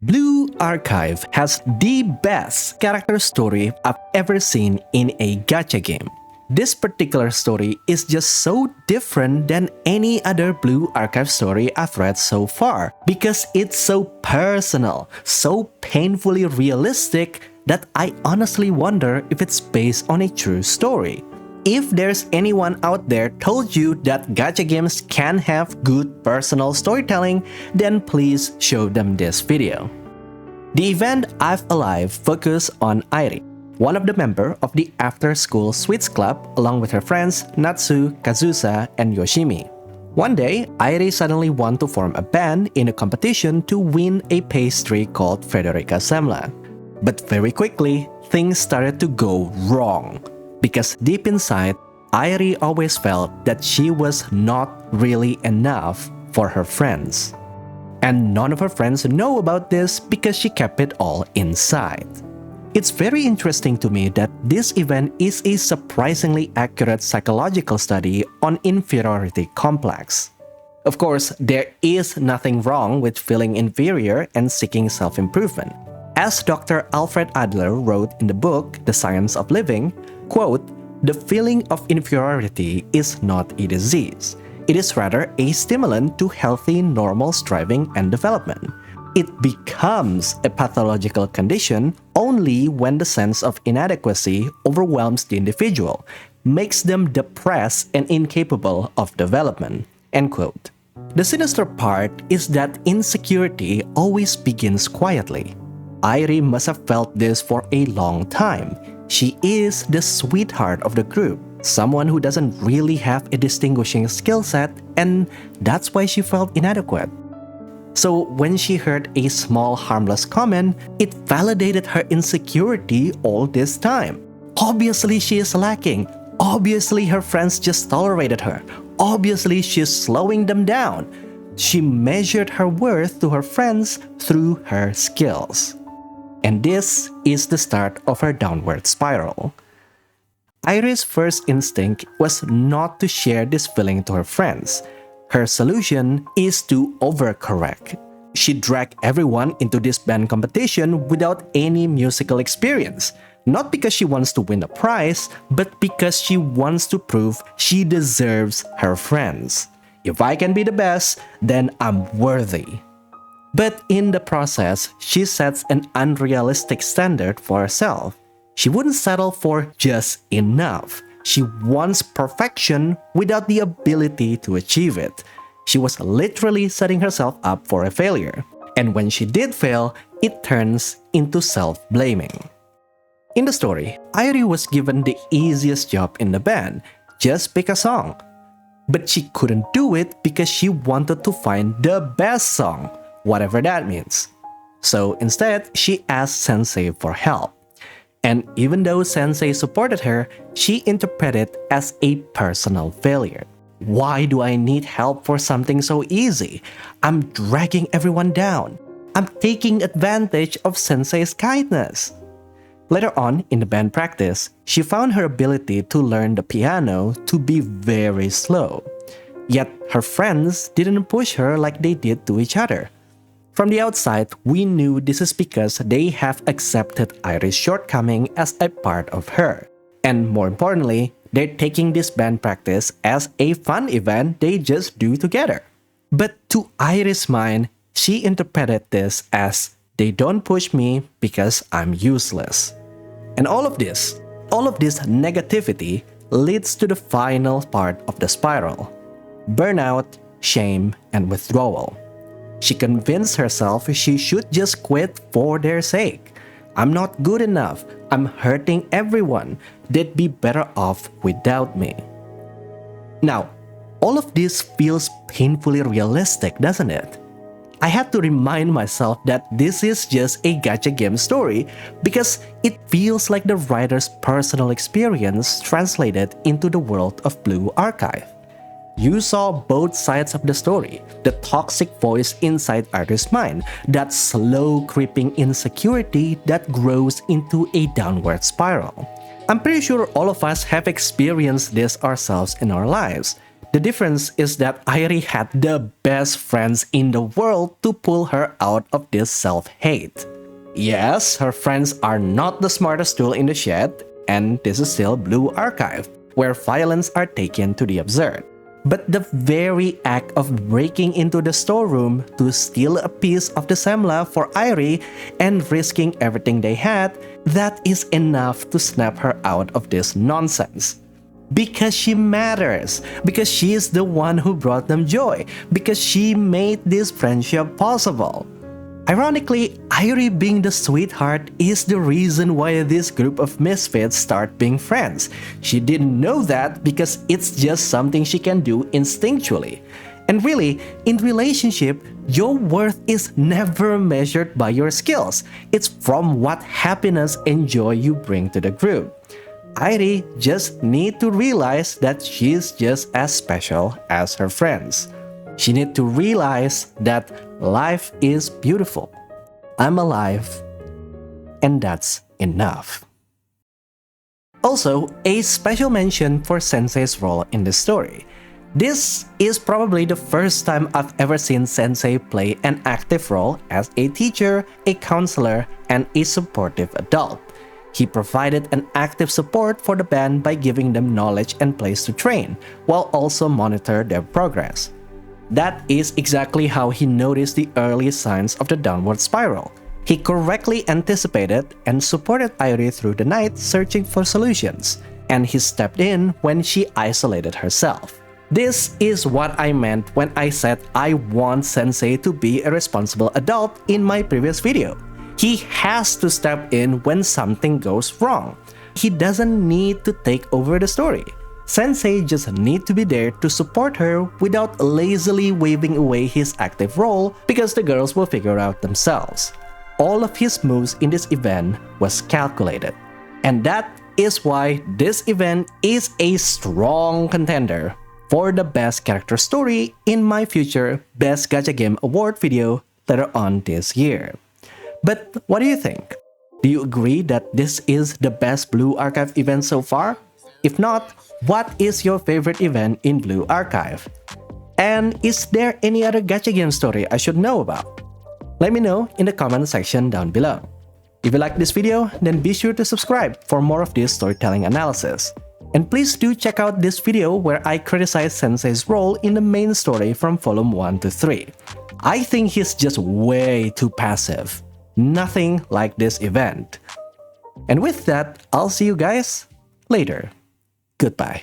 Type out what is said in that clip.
Blue Archive has the best character story I've ever seen in a gacha game. This particular story is just so different than any other Blue Archive story I've read so far because it's so personal, so painfully realistic that I honestly wonder if it's based on a true story. If there's anyone out there told you that gacha games can have good personal storytelling, then please show them this video. The event I've Alive focused on Airi, one of the members of the after-school Sweets Club along with her friends Natsu, Kazusa, and Yoshimi. One day, Airi suddenly wanted to form a band in a competition to win a pastry called Frederica Semla. But very quickly, things started to go wrong. Because deep inside, Airi always felt that she was not really enough for her friends. And none of her friends know about this because she kept it all inside. It's very interesting to me that this event is a surprisingly accurate psychological study on inferiority complex. Of course, there is nothing wrong with feeling inferior and seeking self-improvement. As Dr. Alfred Adler wrote in the book The Science of Living, quote, "The feeling of inferiority is not a disease. It is rather a stimulant to healthy, normal striving and development. It becomes a pathological condition only when the sense of inadequacy overwhelms the individual, makes them depressed and incapable of development." End quote. The sinister part is that insecurity always begins quietly. Airi must have felt this for a long time. She is the sweetheart of the group, someone who doesn't really have a distinguishing skill set, and that's why she felt inadequate. So when she heard a small harmless comment, it validated her insecurity all this time. Obviously she is lacking. Obviously her friends just tolerated her. Obviously she's slowing them down. She measured her worth to her friends through her skills. And this is the start of her downward spiral. Airi's first instinct was not to share this feeling to her friends. Her solution is to overcorrect. She dragged everyone into this band competition without any musical experience. Not because she wants to win a prize, but because she wants to prove she deserves her friends. If I can be the best, then I'm worthy. But in the process, she sets an unrealistic standard for herself. She wouldn't settle for just enough. She wants perfection without the ability to achieve it. She was literally setting herself up for a failure. And when she did fail, it turns into self-blaming. In the story, Airi was given the easiest job in the band, just pick a song. But she couldn't do it because she wanted to find the best song, whatever that means. So instead, she asked Sensei for help. And even though Sensei supported her, she interpreted it as a personal failure. Why do I need help for something so easy? I'm dragging everyone down. I'm taking advantage of Sensei's kindness. Later on in the band practice, she found her ability to learn the piano to be very slow. Yet her friends didn't push her like they did to each other. From the outside, we knew this is because they have accepted Airi's shortcoming as a part of her. And more importantly, they're taking this band practice as a fun event they just do together. But to Airi's mind, she interpreted this as, they don't push me because I'm useless. And all of this negativity leads to the final part of the spiral: burnout, shame, and withdrawal. She convinced herself she should just quit for their sake. I'm not good enough. I'm hurting everyone. They'd be better off without me. Now, all of this feels painfully realistic, doesn't it? I had to remind myself that this is just a gacha game story because it feels like the writer's personal experience translated into the world of Blue Archive. You saw both sides of the story, the toxic voice inside Airi's mind, that slow creeping insecurity that grows into a downward spiral. I'm pretty sure all of us have experienced this ourselves in our lives. The difference is that Airi had the best friends in the world to pull her out of this self-hate. Yes, her friends are not the smartest tool in the shed, and this is still Blue Archive, where violence are taken to the absurd. But the very act of breaking into the storeroom to steal a piece of the semla for Airi and risking everything they had, that is enough to snap her out of this nonsense. Because she matters, because she is the one who brought them joy, because she made this friendship possible. Ironically, Airi being the sweetheart is the reason why this group of misfits start being friends. She didn't know that because it's just something she can do instinctually. And really, in relationship, your worth is never measured by your skills. It's from what happiness and joy you bring to the group. Airi just need to realize that she's just as special as her friends. She need to realize that life is beautiful. I'm alive, and that's enough. Also, a special mention for Sensei's role in the story. This is probably the first time I've ever seen Sensei play an active role as a teacher, a counselor, and a supportive adult. He provided an active support for the band by giving them knowledge and place to train, while also monitor their progress. That is exactly how he noticed the early signs of the downward spiral. He correctly anticipated and supported Airi through the night searching for solutions, and he stepped in when she isolated herself. This is what I meant when I said I want Sensei to be a responsible adult in my previous video. He has to step in when something goes wrong. He doesn't need to take over the story. Sensei just need to be there to support her without lazily waving away his active role because the girls will figure out themselves. All of his moves in this event was calculated. And that is why this event is a strong contender for the best character story in my future Best Gacha Game Award video later on this year. But what do you think? Do you agree that this is the best Blue Archive event so far? If not, what is your favorite event in Blue Archive? And is there any other gacha game story I should know about? Let me know in the comment section down below. If you like this video, then be sure to subscribe for more of this storytelling analysis. And please do check out this video where I criticize Sensei's role in the main story from volume 1 to 3. I think he's just way too passive. Nothing like this event. And with that, I'll see you guys later. Goodbye.